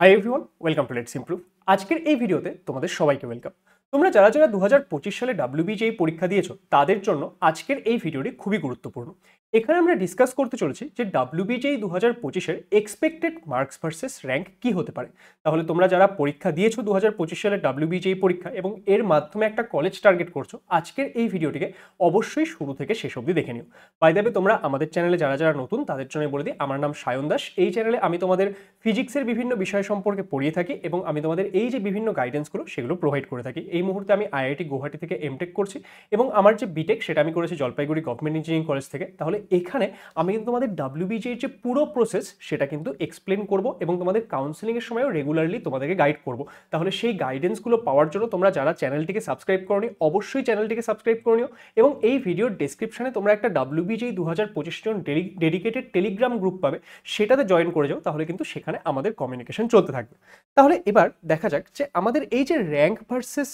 Hi everyone, welcome to let's improve. আজকের এই ভিডিওতে তোমাদের সবাইকে ওয়েলকাম। তোমরা যারা যারা 2025 সালে ডাব্লিউবিজেই পরীক্ষা দিয়েছো তাদের জন্য আজকের এই ভিডিওটি খুবই গুরুত্বপূর্ণ। এখানে আমরা ডিসকাস করতে চলেছি যে ডাব্লিউবিজেই 2025-এর এক্সপেক্টেড মার্কস ভার্সেস র্যাঙ্ক কি হতে পারে। তাহলে তোমরা যারা পরীক্ষা দিয়েছো 2025 সালে ডাব্লিউবিজেই পরীক্ষা এবং এর মাধ্যমে একটা কলেজ টার্গেট করছো, আজকের এই ভিডিওটিকে অবশ্যই শুরু থেকে শেষ অবধি দেখে নিও। বাই দ্য ওয়ে, তোমরা আমাদের চ্যানেলে যারা যারা নতুন তাদের জন্য বলে দিই, আমার নাম সায়ন দাস। এই চ্যানেলে আমি তোমাদের ফিজিক্সের বিভিন্ন বিষয় সম্পর্কে পড়িয়ে থাকি এবং আমি তোমাদের এই যে বিভিন্ন গাইডেন্সগুলো সেগুলো প্রোভাইড করে থাকি। এই মুহূর্তে আমি আইআইটি গুয়াহাটি থেকে এমটেক করছি এবং আমার যে বিটেক সেটা আমি করেছি জলপাইগুড়ি গভর্নমেন্ট ইঞ্জিনিয়ারিং কলেজ থেকে। তাহলে এখানে আমি কিন্তু তোমাদের ডাব্লিউবিজের যে পুরো প্রসেস সেটা কিন্তু এক্সপ্লেন করব এবং তোমাদের কাউন্সেলিংয়ের সময়ও রেগুলারলি তোমাদেরকে গাইড করব। তাহলে সেই গাইডেন্সগুলো পাওয়ার জন্য তোমরা যারা চ্যানেলটিকে সাবস্ক্রাইব করোনি অবশ্যই চ্যানেলটিকে সাবস্ক্রাইব করে নিও এবং এই ভিডিওর ডেসক্রিপশনে তোমরা একটা ডাব্লিউবিজেই 2025 জন ডেডিকেটেড টেলিগ্রাম গ্রুপ পাবে, সেটাতে জয়েন করে যাও। তাহলে কিন্তু সেখানে আমাদের কমিউনিকেশন চলতে থাকবে। তাহলে এবার দেখা যাক যে আমাদের এই যে র্যাঙ্ক ভার্সেস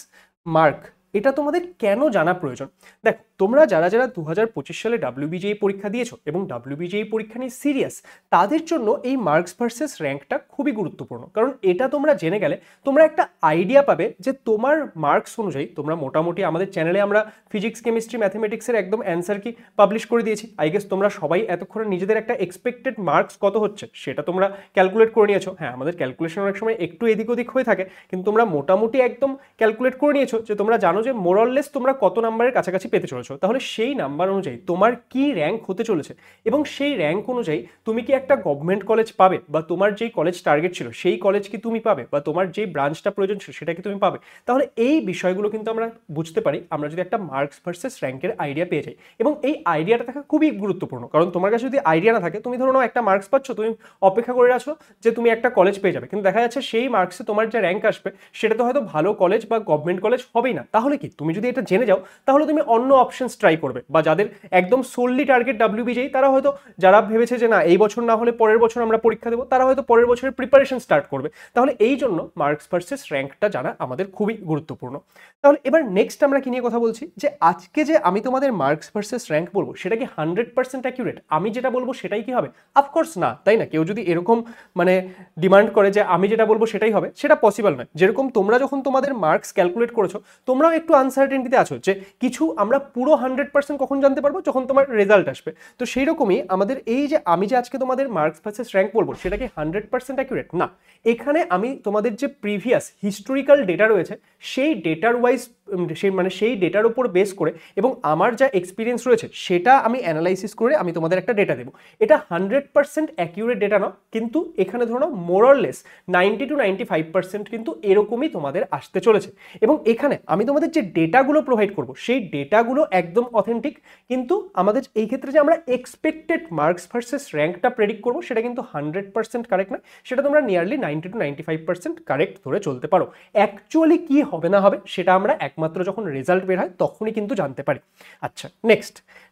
মার্ক, এটা তোমাদের কেন জানা প্রয়োজন। দেখো, তোমরা যারা যারা 2025 সালে ডাব্লিউবিজেই পরীক্ষা দিয়েছো এবং ডাব্লিউবিজেই পরীক্ষা নিয়ে সিরিয়াস, তাদের জন্য এই মার্কস ভার্সেস র্যাঙ্কটা খুবই গুরুত্বপূর্ণ। কারণ এটা তোমরা জেনে গেলে তোমরা একটা আইডিয়া পাবে যে তোমার মার্কস অনুযায়ী তোমরা মোটামুটি, আমাদের চ্যানেলে আমরা ফিজিক্স কেমিস্ট্রি ম্যাথমেটিক্সের একদম অ্যান্সার কি পাবলিশ করে দিয়েছি। আই গেস তোমরা সবাই এতক্ষণে নিজেদের একটা এক্সপেক্টেড মার্কস কত হচ্ছে সেটা তোমরা ক্যালকুলেট করে নিয়েছো। হ্যাঁ, আমাদের ক্যালকুলেশন অনেক সময় একটু এদিক ওদিক হয়ে থাকে, কিন্তু তোমরা মোটামুটি একদম ক্যালকুলেট করে নিয়েছো যে তোমরা জানো যে মোরললেস তোমরা কত নাম্বারের কাছাকাছি পেতে চলেছো। তাহলে সেই নাম্বার অনুযায়ী তোমার কি র্যাঙ্ক হতে চলেছে এবং সেই র্যাঙ্ক অনুযায়ী তুমি কি একটা গভর্নমেন্ট কলেজ পাবে, বা তোমার যেই কলেজ টার্গেট ছিল সেই কলেজ কি তুমি পাবে, বা তোমার যেই ব্রাঞ্চটা প্রয়োজন ছিল সেটা কি তুমি পাবে। তাহলে এই বিষয়গুলো কিন্তু আমরা বুঝতে পারি আমরা যদি একটা মার্কস ভার্সেস র্যাঙ্কের আইডিয়া পেয়ে যাই। এবং এই আইডিয়াটা থাকা খুবই গুরুত্বপূর্ণ, কারণ তোমার কাছে যদি আইডিয়া না থাকে, তুমি ধরো নাও একটা মার্কস পাচ্ছ, তুমি অপেক্ষা করে আছো যে তুমি একটা কলেজ পেয়ে যাবে, কিন্তু দেখা যাচ্ছে সেই মার্কসে তোমার যে র্যাঙ্ক আসবে সেটা তো হয়তো ভালো কলেজ বা গভর্নমেন্ট কলেজ হবেই না। তাহলে কি তুমি যদি এটা জেনে যাও তাহলে তুমি অন্য অপশনস ট্রাই করবে, বা যাদের একদম সোললি টার্গেট ডাব্লিউবিজেই, তারা হয়তো যারা ভেবেছে যে না এই বছর না হলে পরের বছর আমরা পরীক্ষা দেবো, তারা হয়তো পরের বছরের প্রিপারেশন স্টার্ট করবে। তাহলে এই জন্য মার্কস ভার্সেস র্যাঙ্কটা জানা আমাদের খুবই গুরুত্বপূর্ণ। তাহলে এবার নেক্সট আমরা কি নিয়ে কথা বলছি, যে আজকে যে আমি তোমাদের মার্কস ভার্সেস র্যাঙ্ক বলবো সেটা কি 100% অ্যাকিউরেট, আমি যেটা বলবো সেটাই কি হবে? অফকোর্স না, তাই না? কেউ যদি এরকম মানে ডিমান্ড করে যে আমি যেটা বলবো সেটাই হবে, সেটা পসিবল নয়। যেরকম তোমরা যখন তোমাদের মার্কস ক্যালকুলেট করেছো, তোমরাও একটু আনসার্টেনিটিতে আছো যে কিছু আমরা পুরো 100% কখন জানতে পারবো, যখন তোমার রেজাল্ট আসবে। তো সেই রকমই আমাদের এই যে আমি যে আজকে তোমাদের মার্কস ভার্সেস র্যাঙ্ক বলবো সেটা কি 100% অ্যাকিউরেট না। এখানে আমি তোমাদের যে প্রিভিয়াস হিস্টোরিক্যাল ডেটা রয়েছে সেই ডেটার ওয়াইজ, সেই ডেটার উপর বেস করে এবং আমার যা এক্সপিরিয়েন্স রয়েছে সেটা আমি অ্যানালাইসিস করে আমি তোমাদের একটা ডেটা দেবো। এটা 100% অ্যাকিউরেট ডেটা নয়, কিন্তু এখানে ধরো মোরলেস 90 to 95% কিন্তু এরকমই তোমাদের আসতে চলেছে। এবং এখানে আমি তোমাদের যে ডেটাগুলো প্রোভাইড করবো সেই ডেটাগুলো একদম অথেন্টিক, কিন্তু আমাদের এই ক্ষেত্রে যে আমরা এক্সপেক্টেড মার্কস ভার্সেস র্যাঙ্কটা প্রেডিক্ট করবো সেটা কিন্তু 100% কারেক্ট নয়, সেটা তোমরা নিয়ারলি 90 to 95% কারেক্ট ধরে চলতে পারো। অ্যাকচুয়ালি কি হবে না হবে সেটা আমরা একমাত্র যখন রেজাল্ট বের হয় তখনই কিন্তু জানতে পারি। আচ্ছা,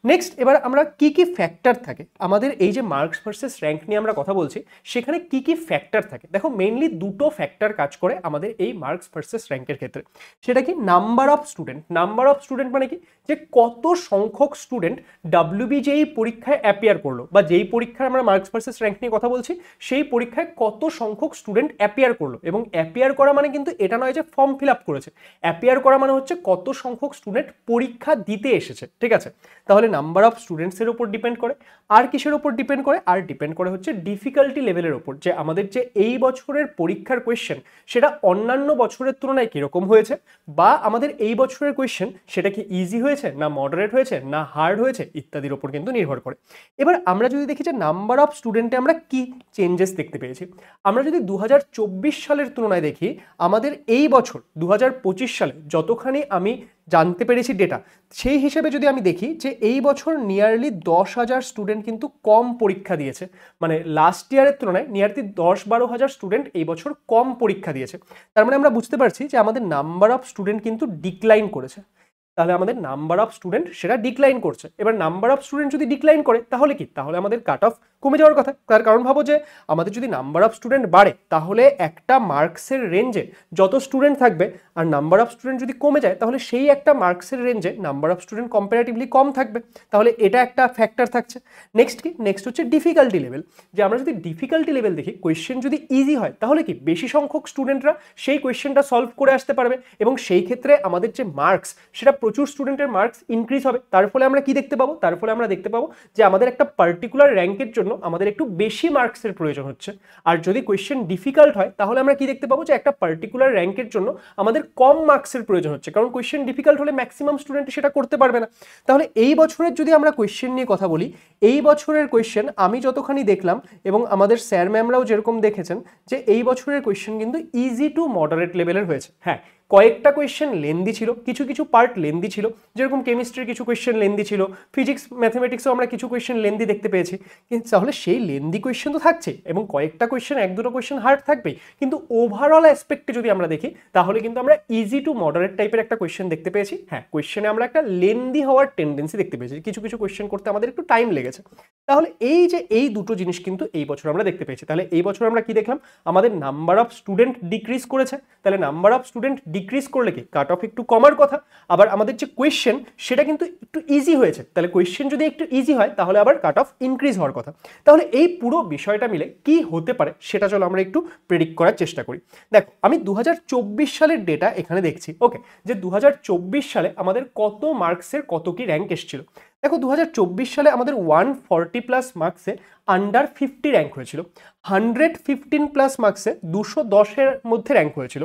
নেক্সট এবার আমরা কি কি ফ্যাক্টর থাকে আমাদের এই যে মার্কস ভার্সেস র্যাঙ্ক নিয়ে আমরা কথা বলছি, সেখানে কি কি ফ্যাক্টর থাকে। দেখো, মেইনলি দুটো ফ্যাক্টর কাজ করে আমাদের এই মার্কস ভার্সেস র্যাঙ্কের ক্ষেত্রে। সেটা কি? Number of student. Number of student মানে কি, যে কত সংখ্যক স্টুডেন্ট ডাব্লিউবিজেই পরীক্ষায় অ্যাপিয়ার করলো, বা যেই পরীক্ষায় আমরা মার্কস ভার্সেস র্যাঙ্ক নিয়ে কথা বলছি সেই পরীক্ষায় কত সংখ্যক স্টুডেন্ট অ্যাপিয়ার করলো। এবং অ্যাপিয়ার করা মানে কিন্তু এটা নয় যে ফর্ম ফিল আপ করেছে, অ্যাপিয়ার করা মানে হচ্ছে কত সংখ্যক স্টুডেন্ট পরীক্ষা দিতে এসেছে। ঠিক আছে, তাহলে নাম্বার অফ স্টুডেন্টসের উপর ডিপেন্ড করে। আর কিসের উপর ডিপেন্ড করে? আর ডিপেন্ড করে হচ্ছে ডিফিকাল্টি লেভেলের উপর, যে আমাদের যে এই বছরের পরীক্ষার কোয়েশ্চেন সেটা অন্যান্য বছরের তুলনায় কিরকম হয়েছে, বা আমাদের এই বছরের কোয়েশ্চেন সেটা কি ইজি হয়েছে না মডারেট হয়েছে না হার্ড হয়েছে ইত্যাদির উপর কিন্তু নির্ভর করে। এবার আমরা যদি দেখি যে নাম্বার অফ স্টুডেন্টে আমরা কি চেঞ্জেস দেখতে পেয়েছি, আমরা যদি 2024 সালের তুলনায় দেখি, আমাদের এই বছর 2025 সালে যতখানি আমি জানতে পেরেছি ডেটা, সেই হিসেবে যদি আমি দেখি যে এই বছর নিয়ারলি 10,000 স্টুডেন্ট কিন্তু কম পরীক্ষা দিয়েছে। মানে লাস্ট ইয়ারের তুলনায় নিয়ারলি 10-12 হাজার স্টুডেন্ট এই বছর কম পরীক্ষা দিয়েছে। তার মানে আমরা বুঝতে পারছি যে আমাদের নাম্বার অফ স্টুডেন্ট কিন্তু ডিক্লাইন করেছে। তাহলে আমাদের নাম্বার অফ স্টুডেন্ট সেটা ডিক্লাইন করছে। এবার নাম্বার অফ স্টুডেন্ট যদি ডিক্লাইন করে তাহলে কি, তাহলে আমাদের কাট অফ কমে যাওয়ার কথা। তার কারণ ভাবো যে আমাদের যদি নাম্বার অফ স্টুডেন্ট বাড়ে তাহলে একটা মার্কসের রেঞ্জে যত স্টুডেন্ট থাকবে, আর নাম্বার অফ স্টুডেন্ট যদি কমে যায় তাহলে সেই একটা মার্কসের রেঞ্জে নাম্বার অফ স্টুডেন্ট কম্পারেটিভলি কম থাকবে। তাহলে এটা একটা ফ্যাক্টর থাকছে। নেক্সট কি, নেক্সট হচ্ছে ডিফিকাল্টি লেভেল। যে আমরা যদি ডিফিকাল্টি লেভেল দেখি, কোয়েশ্চেন যদি ইজি হয় তাহলে কি বেশি সংখ্যক স্টুডেন্টরা সেই কোয়েশ্চেনটা সলভ করে আসতে পারবে এবং সেই ক্ষেত্রে আমাদের যে মার্কস সেটা প্রচুর স্টুডেন্টের মার্কস ইনক্রিজ হবে। তার ফলে আমরা কি দেখতে পাবো, তার ফলে আমরা দেখতে পাবো যে আমাদের একটা পার্টিকুলার র্যাঙ্কের জন্য আমাদের একটু বেশি মার্কসের প্রয়োজন হচ্ছে। আর যদি কোয়েশ্চেন ডিফিকাল্ট হয় তাহলে আমরা কি দেখতে পাবো যে একটা পার্টিকুলার র্যাঙ্কের জন্য আমাদের কম মার্কসের প্রয়োজন হচ্ছে, কারণ কোয়েশ্চেন ডিফিকাল্ট হলে ম্যাক্সিমাম স্টুডেন্ট সেটা করতে পারবে না। তাহলে এই বছরের যদি আমরা কোয়েশ্চেন নিয়ে কথা বলি, এই বছরের কোয়েশ্চেন আমি যতখানি দেখলাম এবং আমাদের স্যার ম্যামরাও যেরকম দেখেছেন যে এই বছরের কোয়েশ্চেন কিন্তু ইজি টু মডারেট লেভেলের হয়েছে। হ্যাঁ, কয়েকটা কোয়েশ্চেন লেন্দি ছিল, কিছু কিছু পার্ট লেন্দি ছিল, যেরকম কেমিস্ট্রির কিছু কোয়েশ্চেন লেন্দি ছিল, ফিজিক্স ম্যাথমেটিক্সও আমরা কিছু কোয়েশ্চেন লেন্দি দেখতে পেয়েছি। কিন্তু তাহলে সেই লেন্দি কোয়েশ্চেন তো থাকছে এবং কয়েকটা কোয়েশ্চেন, এক দুটো কোয়েশ্চেন হার্ড থাকবেই, কিন্তু ওভারঅল অ্যাসপেক্টে যদি আমরা দেখি তাহলে কিন্তু আমরা ইজি টু মডারেট টাইপের একটা কোয়েশ্চেন দেখতে পেয়েছি। হ্যাঁ, কোয়েশ্চেনে আমরা একটা লেন্দি হওয়ার টেন্ডেন্সি দেখতে পেয়েছি, কিছু কিছু কোয়েশ্চেন করতে আমাদের একটু টাইম লেগেছে। তাহলে এই যে এই দুটো জিনিস কিন্তু এই বছর আমরা দেখতে পেয়েছি। তাহলে এই বছর আমরা কি দেখলাম, আমাদের নাম্বার অফ স্টুডেন্ট ডিক্রিজ করেছে। তাহলে নাম্বার অফ স্টুডেন্ট ডিক্রিজ করলে কি কাট অফ একটু কমার কথা, আবার আমাদের যে কোয়েশ্চেন সেটা কিন্তু একটু ইজি হয়েছে। তাহলে কোয়েশ্চেন যদি একটু ইজি হয় তাহলে আবার কাট অফ ইনক্রিজ হওয়ার কথা। তাহলে এই পুরো বিষয়টা মিলে কি হতে পারে সেটা চলো আমরা একটু প্রেডিক্ট করার চেষ্টা করি। দেখো, আমি 2024 সালের ডেটা এখানে দেখছি। ওকে, যে 2024 সালে আমাদের কত মার্কসের কত কি র্যাঙ্ক এসেছিল। দেখো, 2024 সালে আমাদের 140 প্লাস মার্কসে আন্ডার 50 র্যাঙ্ক হয়েছিল। 115 প্লাস মার্কসে 210-এর মধ্যে র্যাঙ্ক হয়েছিল।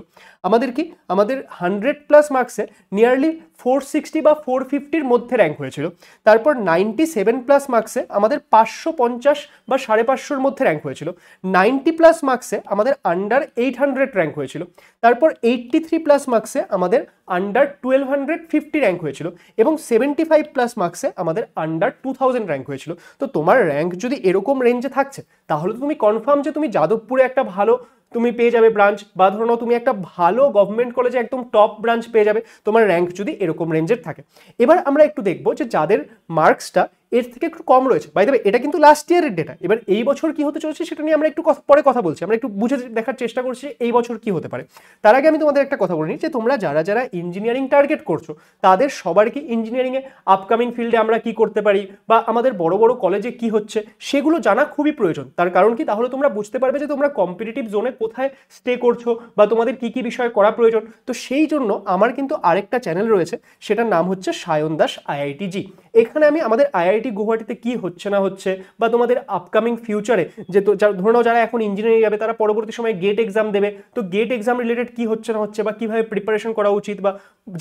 আমাদের কি, আমাদের 100 প্লাস মার্কসে নিয়ারলি 460 বা 450-র মধ্যে র্যাঙ্ক হয়েছিল। তারপর 97 প্লাস মার্কসে আমাদের 550 বা 550-র মধ্যে র্যাঙ্ক হয়েছিল। 90 প্লাস মার্কসে আমাদের আন্ডার 800 র্যাঙ্ক হয়েছিল। তারপর 83 প্লাস মার্কসে আমাদের আন্ডার 1250 র্যাঙ্ক হয়েছিল এবং 75 প্লাস মার্কসে আমাদের আন্ডার 2000 র্যাঙ্ক হয়েছিল। তো তোমার র্যাঙ্ক যদি এরকম রেঞ্জে থাকছে তাহলে তুমি কনফার্ম যে তুমি যাদবপুরে একটা ভালো তুমি পেয়ে যাবে ব্রাঞ্চ, বা ধরো নাও তুমি একটা ভালো গভর্নমেন্ট কলেজে একদম টপ ব্রাঞ্চ পেয়ে যাবে তোমার র্যাঙ্ক যদি এরকম রেঞ্জের থাকে। এবার আমরা একটু দেখবো যে যাদের মার্কসটা এর থেকে একটু কম রয়েছে। বাই দ্য ওয়ে, এটা কিন্তু লাস্ট ইয়ারের ডেটা। এবার এই বছর কি হতে চলেছে সেটা নিয়ে আমরা একটু পরে কথা বলছি, আমরা একটু বুঝে দেখার চেষ্টা করছি এই বছর কি হতে পারে। তার আগে আমি তোমাদের একটা কথা বলে নিই যে তোমরা যারা যারা ইঞ্জিনিয়ারিং টার্গেট করছো তাদের সবার কি ইঞ্জিনিয়ারিংয়ে আপকামিং ফিল্ডে আমরা কি করতে পারি বা আমাদের বড় বড় কলেজে কি হচ্ছে সেগুলো জানা খুবই প্রয়োজন। তার কারণ কি, তাহলে তোমরা বুঝতে পারবে যে তোমরা কম্পিটিটিভ জোনে কোথায় স্টে করছো বা তোমাদের কি কি বিষয় করা প্রয়োজন। তো সেই জন্য আমার কিন্তু আরেকটা চ্যানেল রয়েছে, সেটার নাম হচ্ছে সায়ন দাস IITG। এখানে আমি আমাদের IIT গুয়াহাটিতে কি হচ্ছে না হচ্ছে বা তোমাদের আপকামিং ফিউচারে যে ধরে নাও যারা এখন ইঞ্জিনিয়ারিং যাবে তারা পরবর্তী সময় গেট এক্সাম দেবে, তো গেট এক্সাম রিলেটেড কি হচ্ছে না হচ্ছে বা কিভাবে প্রিপারেশন করা উচিত বা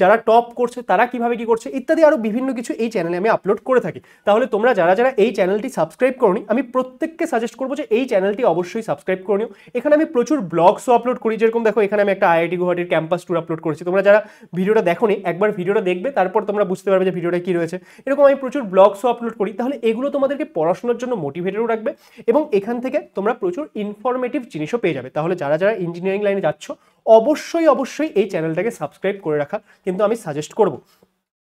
যারা টপ করছে তারা কিভাবে কি করছে ইত্যাদি আরো বিভিন্ন কিছু এই চ্যানেলে আমি আপলোড করে থাকি। তাহলে তোমরা যারা যারা এই চ্যানেলটি সাবস্ক্রাইব করোনি আমি প্রত্যেককে সাজেস্ট করবো যে এই চ্যানেলটি অবশ্যই সাবস্ক্রাইব করে নিও। এখানে আমি প্রচুর ব্লগসও আপলোড করি, যেরকম দেখো এখানে আমি একটা IIT গুয়াহাটির ক্যাম্পাস ট্যুর আপলোড করেছি। তোমরা যারা ভিডিওটা দেখোনি একবার ভিডিওটা দেখবে, তারপর তোমরা বুঝতে পারবে যে ভিডিওটা কি রয়েছে। এরকম আমি প্রচুর ব্লগসও আপলোড করি। তাহলে এগুলো তোমাদেরকে পড়াশোনার জন্য মোটিভেটেডও রাখবে এবং এখান থেকে তোমরা প্রচুর ইনফরমেটিভ জিনিসও পেয়ে যাবে। তাহলে যারা যারা ইঞ্জিনিয়ারিং লাইনে যাচ্ছ অবশ্যই অবশ্যই এই চ্যানেলটাকে সাবস্ক্রাইব করে রাখা কিন্তু আমি সাজেস্ট করব।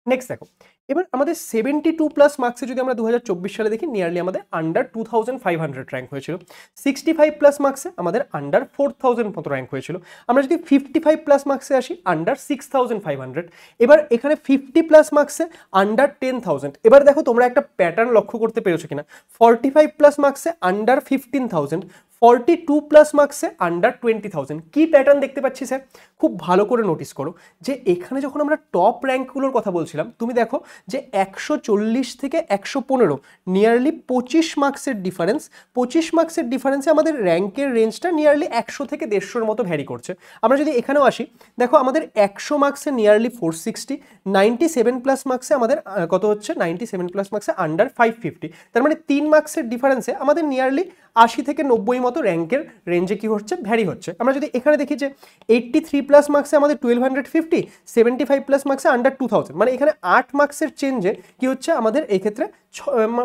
নেক্সট দেখো, এবার আমাদের 72 প্লাস মার্কসে যদি আমরা 2024 সালে দেখি নিয়ারলি আমাদের আন্ডার 2500 র্যাঙ্ক হয়েছিল। 65 প্লাস মার্কসে আমাদের আন্ডার 4000 মতো র্যাঙ্ক হয়েছিল। আমরা যদি 55 প্লাস মার্কসে আসি আন্ডার 6500। এবার এখানে 50 প্লাস মার্কসে আন্ডার 10000। এবার দেখো তোমরা একটা প্যাটার্ন লক্ষ্য করতে পেরেছো কিনা। 45 প্লাস মার্কসে আন্ডার 15000, 42 প্লাস মার্কসে আন্ডার 20000। কি প্যাটার্ন দেখতে পাচ্ছি স্যার? খুব ভালো করে নোটিস করো যে এখানে যখন আমরা টপ র্যাঙ্কগুলোর কথা বলছিলাম তুমি দেখো যে 140 থেকে 115 নিয়ারলি 25 মার্কসের ডিফারেন্স। 25 মার্কসের ডিফারেন্সে আমাদের র্যাঙ্কের রেঞ্জটা নিয়ারলি 100 থেকে 150-এর মতো ভ্যারি করছে। আমরা যদি এখানেও আসি দেখো আমাদের 100 মার্কসে নিয়ারলি 460, 97 প্লাস মার্কসে আমাদের কত হচ্ছে 97 প্লাস মার্কসে আন্ডার 550। তার মানে 3 মার্কসের ডিফারেন্সে আমাদের নিয়ারলি 80 থেকে 90 মতো র্যাঙ্কের রেঞ্জে কি হচ্ছে ভ্যারি হচ্ছে। আমরা যদি এখানে দেখি যে 83 প্লাস মার্কসে আমাদের 1250, 75 প্লাস মার্কসে আন্ডার 2000, মানে এখানে 8 মার্কসের চেঞ্জে কি হচ্ছে আমাদের এই ক্ষেত্রে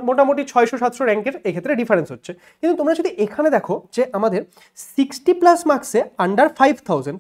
মোটামুটি 600-700 র্যাঙ্কের এক্ষেত্রে ডিফারেন্স হচ্ছে। কিন্তু তোমরা যদি এখানে দেখো যে আমাদের 60 প্লাস মার্কসে আন্ডার 5000,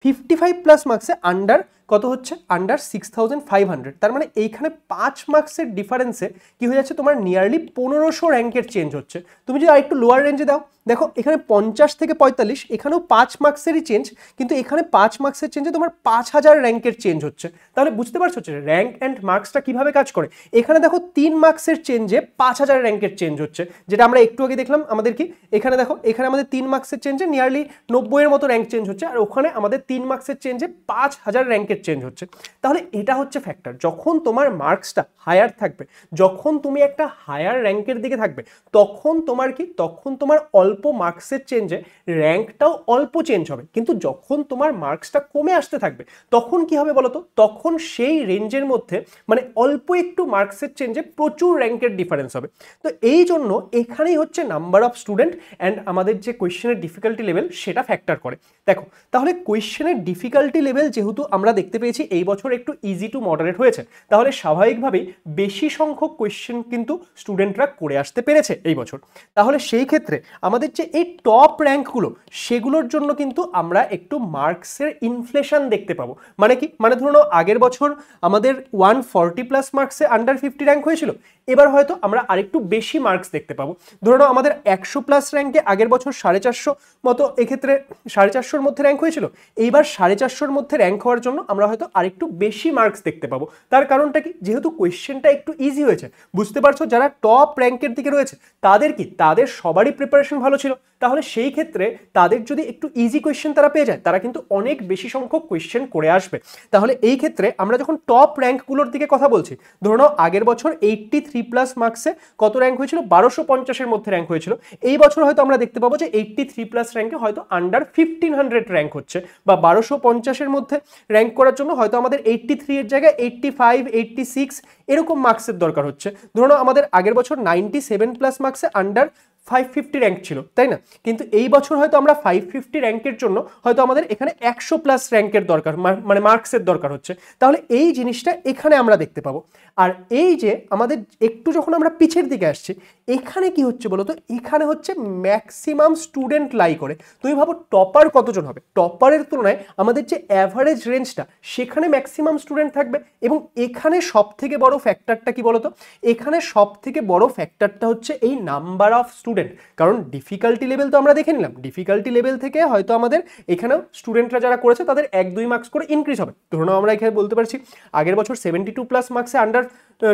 55 প্লাস মার্কসে আন্ডার কত হচ্ছে আন্ডার 6500। তার মানে এইখানে 5 মার্কসের ডিফারেন্সে কি হয়ে যাচ্ছে তোমার নিয়ারলি 1500 র্যাঙ্কের চেঞ্জ হচ্ছে। তুমি যদি আরেকটু লোয়ার রেঞ্জে দাও, দেখো এখানে 50 থেকে 45, এখানেও 5 মার্কসেরই চেঞ্জ, কিন্তু এখানে 5 মার্কসের চেঞ্জে তোমার 5000 র্যাঙ্কের চেঞ্জ হচ্ছে। তাহলে বুঝতে পারছো যে র্যাঙ্ক অ্যান্ড মার্কসটা কিভাবে কাজ করে। এখানে দেখো 3 মার্কসের চেঞ্জে 5000 র্যাঙ্কের চেঞ্জ হচ্ছে, যেটা আমরা একটু আগে দেখলাম আমাদের কি এখানে দেখো এখানে আমাদের 3 মার্কসের চেঞ্জে নিয়ারলি 90 এর মতো র্যাঙ্ক চেঞ্জ হচ্ছে, আর ওখানে আমাদের 3 মার্কসের চেঞ্জে 5000 র্যাঙ্কের চেঞ্জ হচ্ছে। তাহলে এটা হচ্ছে ফ্যাক্টর, যখন তোমার মার্কসটা হায়ার থাকবে, যখন তুমি একটা হায়ার র্যাঙ্কের দিকে থাকবে, তখন তোমার কি তখন তোমার অল্প মার্কসের চেঞ্জে র্যাঙ্কটাও অল্প চেঞ্জ হবে। কিন্তু যখন তোমার মার্কসটা কমে আসতে থাকবে তখন কি হবে বলতো, তখন সেই রেঞ্জের মধ্যে মানে অল্প একটু মার্কসের চেঞ্জে প্রচুর র্যাঙ্কের ডিফারেন্স হবে। তো এই জন্য এখানেই হচ্ছে নাম্বার অফ স্টুডেন্ট অ্যান্ড আমাদের যে কোয়েশ্চেনের ডিফিকাল্টি লেভেল সেটা ফ্যাক্টর করে। দেখো তাহলে কোয়েশ্চেনের ডিফিকাল্টি লেভেল যেহেতু আমরা দেখতে পেয়েছি এই বছর একটু ইজি টু মডারেট হয়েছে, তাহলে স্বাভাবিকভাবেই বেশি সংখ্যক কোয়েশ্চেন কিন্তু স্টুডেন্টরা করে আসতে পেরেছে এই বছর। তাহলে সেই ক্ষেত্রে আমাদের যে এই টপ র্যাঙ্কগুলো সেগুলোর জন্য কিন্তু আমরা একটু মার্কসের ইনফ্লেশন দেখতে পাবো। মানে কি, মানে ধরুন আগের বছর আমাদের 140+ মার্কসে আন্ডার 50 র্যাঙ্ক হয়েছিল, এবার হয়তো আমরা আরেকটু বেশি মার্কস দেখতে পাবো। ধরুন আমাদের 100+ র্যাঙ্কে আগের বছর 450 মতো, এক্ষেত্রে 450-র মধ্যে র্যাঙ্ক হয়েছিল, এইবার 450-র মধ্যে র্যাঙ্ক হওয়ার জন্য আমরা হয়তো আরেকটু বেশি মার্কস দেখতে পাবো। তার কারণটা কি, যেহেতু কোয়েশ্চেনটা একটু ইজি হয়েছে, বুঝতে পারছো যারা টপ র্যাঙ্কের দিকে রয়েছে তাদের কি তাদের সবারই প্রিপারেশন ভালো ছিল, তাহলে সেই ক্ষেত্রে তাদের যদি একটু ইজি কোয়েশ্চেন তারা পেয়ে যায়, তারা কিন্তু অনেক বেশি সংখ্যক কোয়েশ্চেন করে আসবে। তাহলে এই ক্ষেত্রে আমরা যখন টপ র্যাঙ্কগুলোর দিকে কথা বলছি, ধরো নাও আগের বছর 83+ মার্কসে কত র্যাঙ্ক হয়েছিল, 1250-এর মধ্যে র্যাঙ্ক হয়েছিল। এই বছর হয়তো আমরা দেখতে পাবো যে 83+ র্যাঙ্কে হয়তো আন্ডার 1500 র্যাঙ্ক হচ্ছে, বা 1250-এর মধ্যে র্যাঙ্ক করার জন্য হয়তো আমাদের 83 এর জায়গায় 85, 86 এরকম মার্কসের দরকার হচ্ছে। ধরো আমাদের আগের বছর 97+ মার্কসে আন্ডার 550 র্যাঙ্ক ছিল, তাই না? কিন্তু এই বছর হয়তো আমরা 550 র্যাঙ্কের জন্য হয়তো আমাদের এখানে 100+ র্যাঙ্কের দরকার, মানে মার্কসের দরকার হচ্ছে। তাহলে এই জিনিসটা এখানে আমরা দেখতে পাবো। আর এই যে আমাদের একটু যখন আমরা পিছের দিকে আসছি, এখানে কি হচ্ছে বলো তো, এখানে হচ্ছে ম্যাক্সিমাম স্টুডেন্ট লাই করে। তুমি ভাবো টপার কতজন হবে, টপারের তুলনায় আমাদের যে অ্যাভারেজ রেঞ্জটা সেখানে ম্যাক্সিমাম স্টুডেন্ট থাকবে। এবং এখানে সব থেকে বড় ফ্যাক্টরটা কি বলতো, এখানে সব থেকে বড় ফ্যাক্টরটা হচ্ছে এই নাম্বার অফ স্টুডেন্ট। কারণ ডিফিকাল্টি লেভেল তো আমরা দেখে নিলাম, ডিফিকাল্টি লেভেল থেকে হয়তো আমাদের এখানেও স্টুডেন্টরা যারা করেছে তাদের 1-2 মার্কস করে ইনক্রিজ হবে। ধরুন আমরা এখানে বলতে পারছি আগের বছর 72+ মার্কসে আন্ডার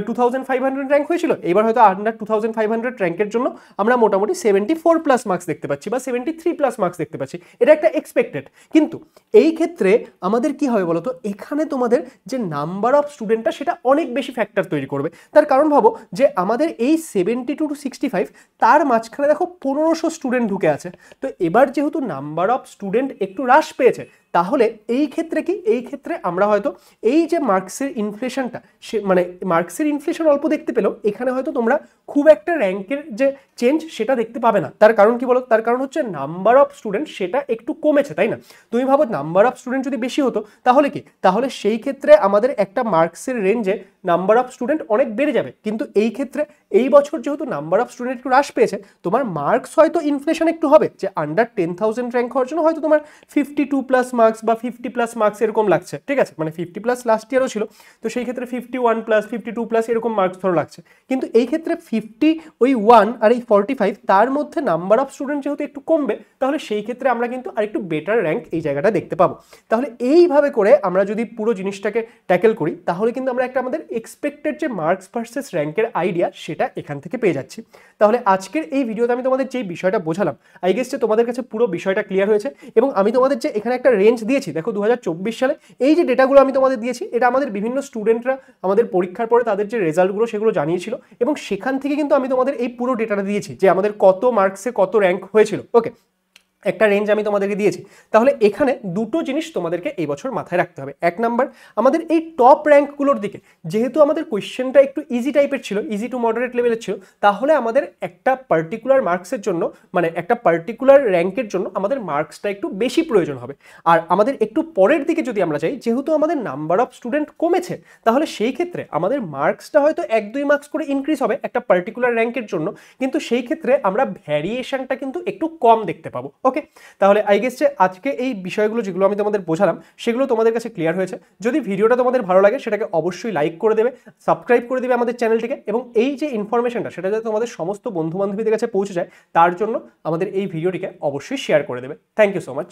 2500 র্যাঙ্ক হয়েছিল, এবার হয়তো আন্ডার 2500 র্যাঙ্কের জন্য আমরা মোটামুটি 74+ মার্কস দেখতে পাচ্ছি বা 73+ মার্কস দেখতে পাচ্ছি, এটা একটা এক্সপেক্টেড। কিন্তু এই ক্ষেত্রে আমাদের কি হবে বলতো, এখানে তোমাদের যে নাম্বার অফ স্টুডেন্টটা সেটা অনেক বেশি ফ্যাক্টর তৈরি করবে। তার কারণ ভাবো যে আমাদের এই 72 to 65 তার মাঝখানে দেখো 1500 স্টুডেন্ট ঢুকে আছে। তো এবার যেহেতু নাম্বার অফ স্টুডেন্ট একটু হ্রাস পেয়েছে, তাহলে এই ক্ষেত্রে কি, এই ক্ষেত্রে আমরা হয়তো এই যে মার্কসের ইনফ্লেশনটা, সে মানে মার্কসের ইনফ্লেশন অল্প দেখতে পেলেও এখানে হয়তো তোমরা খুব একটা র্যাঙ্কের যে চেঞ্জ সেটা দেখতে পাবে না। তার কারণ কি বলো, তার কারণ হচ্ছে নাম্বার অফ স্টুডেন্ট সেটা একটু কমেছে, তাই না? তুমি ভাবো নাম্বার অফ স্টুডেন্ট যদি বেশি হতো তাহলে কি, তাহলে সেই ক্ষেত্রে আমাদের একটা মার্কসের রেঞ্জে নাম্বার অফ স্টুডেন্ট অনেক বেড়ে যাবে। কিন্তু এই ক্ষেত্রে এই বছর যেহেতু নাম্বার অফ স্টুডেন্ট একটু হ্রাস পেয়েছে, তোমার মার্কস হয়তো ইনফ্লেশন একটু হবে, যে আন্ডার 10,000 র্যাঙ্ক হওয়ার জন্য হয়তো তোমার 52+ মার্কস বা 50+ মার্কস এরকম লাগছে, ঠিক আছে? মানে 50+ লাস্ট ইয়ারও ছিল, তো সেই ক্ষেত্রে 51+, 52+ এরকম মার্কস ধরো লাগছে। কিন্তু এই ক্ষেত্রে 51 আর এই 45 তার মধ্যে নাম্বার অফ স্টুডেন্ট যেহেতু একটু কমবে, তাহলে সেই ক্ষেত্রে আমরা কিন্তু আরেকটু বেটার র্যাঙ্ক এই জায়গাটা দেখতে পাবো। তাহলে এইভাবে করে আমরা যদি পুরো জিনিসটাকে ট্যাকেল করি, তাহলে কিন্তু আমরা একটা আমাদের এক্সপেক্টেড যে মার্কস ভার্সেস র্যাঙ্কের আইডিয়া সেটা এখান থেকে পেয়ে যাচ্ছি। তাহলে আজকের এই ভিডিওতে আমি তোমাদের যে বিষয়টা বোঝালাম, আই গেস যে তোমাদের কাছে পুরো বিষয়টা ক্লিয়ার হয়েছে। এবং আমি তোমাদের যে এখানে একটা রেঞ্জ দিয়েছি, দেখো 2024 সালে এই যে ডেটাগুলো আমি তোমাদের দিয়েছি, এটা আমাদের বিভিন্ন স্টুডেন্টরা আমাদের পরীক্ষার পরে তাদের যে রেজাল্টগুলো সেগুলো জানিয়েছিল, এবং সেখান থেকে কিন্তু আমি তোমাদের এই পুরো ডেটাটা দিয়েছি যে আমাদের কত মার্কসে কত র্যাঙ্ক হয়েছিল। ওকে, একটা রেঞ্জ আমি তোমাদেরকে দিয়েছি। তাহলে এখানে দুটো জিনিস তোমাদেরকে এই বছর মাথায় রাখতে হবে। এক নাম্বার, আমাদের এই টপ র্যাঙ্কগুলোর দিকে যেহেতু আমাদের কোয়েশ্চেনটা একটু ইজি টাইপের ছিল, ইজি টু মডারেট লেভেলের ছিল, তাহলে আমাদের একটা পার্টিকুলার মার্কসের জন্য, মানে একটা পার্টিকুলার র্যাঙ্কের জন্য আমাদের মার্কসটা একটু বেশি প্রয়োজন হবে। আর আমাদের একটু পরের দিকে যদি আমরা যাই, যেহেতু আমাদের নাম্বার অফ স্টুডেন্ট কমেছে, তাহলে সেই ক্ষেত্রে আমাদের মার্কসটা হয়তো 1-2 মার্কস করে ইনক্রিজ হবে একটা পার্টিকুলার র্যাঙ্কের জন্য, কিন্তু সেই ক্ষেত্রে আমরা ভ্যারিয়েশনটা কিন্তু একটু কম দেখতে পাবো। ওকে, তাহলে আই গেস যে আজকে এই বিষয়গুলো যেগুলো আমি তোমাদের বোঝালাম সেগুলো তোমাদের কাছে ক্লিয়ার হয়েছে। যদি ভিডিওটা তোমাদের ভালো লাগে সেটাকে অবশ্যই লাইক করে দেবে, সাবস্ক্রাইব করে দেবে আমাদের চ্যানেলটিকে, এবং এই যে ইনফরমেশনটা সেটা যাতে তোমাদের সমস্ত বন্ধু বান্ধবীদের কাছে পৌঁছে যায় তার জন্য আমাদের এই ভিডিওটিকে অবশ্যই শেয়ার করে দেবে। Thank you so much.